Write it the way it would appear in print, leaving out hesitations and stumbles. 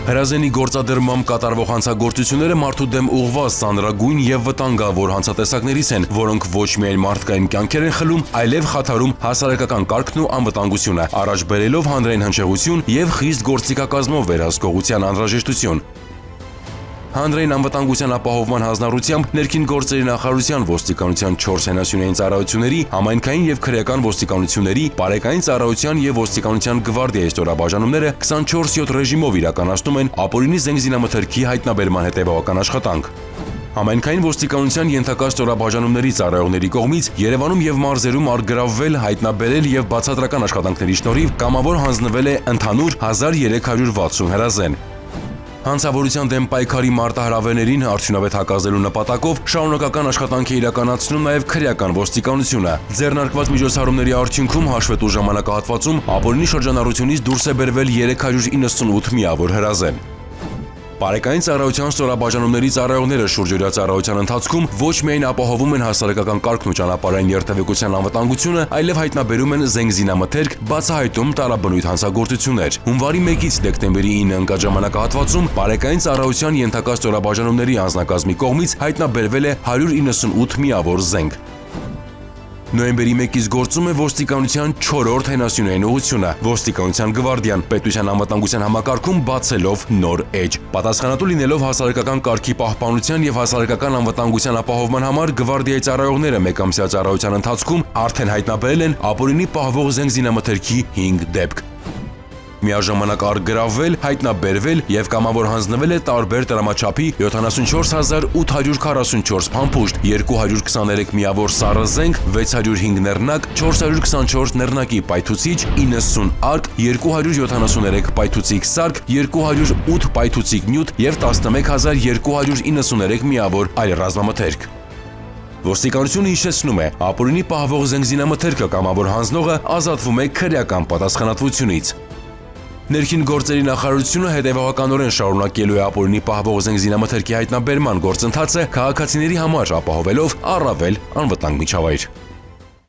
Հրազենի գործադրմամբ կատարվող հանցագործությունները մարդու դեմ ուղղված ծանրագույն եւ վտանգավոր հանցատեսակներից են, որոնք ոչ միայն մարդկային կյանքեր են խլում, այլև խաթարում հասարակական կարգն ու անվտանգությունը, առաջ բերելով հանրային հնչեղություն եւ խիստ գործիքակազմով վերահսկողության անհրաժեշտություն։ Հանրային անվտանգության ապահովման հանձնառությամբ ներքին գործերի նախարարության ոստիկանության 4 հենասյունային ծառայությունների, համայնքային եւ քրեական ոստիկանությունների, բարեկային ծառայության եւ ոստիկանության գվարդիայի ստորաբաժանումները 24/7 ռեժիմով իրականացնում են ապօրինի զենգզինամթերքի հայտնաբերման հետևողական աշխատանք։ Համայնքային ոստիկանության ենթակա ստորաբաժանումների ծառայողների կողմից Երևանում եւ մարզերում արգրավվել, հայտնաբերել եւ բացատրական աշխատանքների շնորհիվ կամավոր հանձնվել է ընդհանուր 1360 հրազեն։ Հանցավորության դեմ պայքարի մարտահրավերներին արդյունավետ հակազդելու նպատակով շարունակական աշխատանք է իրականացնում նաև քրեական ոստիկանությունը։ Ձեռնարկված միջոցառումների արդյունքում հաշվետու ժամանակահատվածում ապօրինի շրջանառությունից դուրս է բերվել 398 միավոր հրազեն։ Բարեկային ծառայության ստորաբաժանումների ծառայողները շուրջօրյա ծառայության ընթացքում ոչ միայն ապահովում են հասարակական կարգն ու ճանապարհային երթևեկության անվտանգությունը, այլև հայտնաբերում են զենգզինամթերք, բացահայտում տարաբնույթ հանցագործություններ։ Հունվարի 1-ից դեկտեմբերի 9 ընկած ժամանակահատվածում բարեկային ծառայության ենթակա ստորաբաժանումների անձնակազմի կողմից հայտնաբերվել է 198 միավոր զենք։ Նոյեմբերի 1-ից գործում է ոստիկանության 4-րդ հենասյունային ուղղությունը։ Ոստիկանության գվարդիան պետության անվտանգության համակարգում բացելով նոր էջ։ Պատասխանատու լինելով հասարակական կարգի պահպանության եւ հասարակական անվտանգության ապահովման համար գվարդիայի ծառայողները մեկամսյա ծառայության ընթացքում արդեն հայտնաբերել են ապօրինի պահվող զենգզինամթերքի 5 դեպք։ Միաժամանակ արգրավվել, հայտնաբերվել եւ կամավոր հանձնվել է տարբեր տրամաչափի 74844 փամփուշտ, 223 միավոր սառը զենք, 605 նեռնակ, 424 նեռնակի պայթուցիչ, 90 արկ, 273 պայթուցիկ սարք, 208 պայթուցիկ նյութ եւ 11293 միավոր այլ ռազմամթերք։ Ոստիկանությունը հիշեցնում է, ապօրինի պահվող զենգզինամթերքը կամավոր հանձնողը ազատվում է քրեական պատասխանատվությունից։ Ներքին գործերի նախարարությունը հետևողականորեն շարունակելու է ապօրինի պահվող զենգզինամթերքի հայտնաբերման գործընթացը քաղաքացիների համար ապահովելով առավել անվտանգ միջավայր։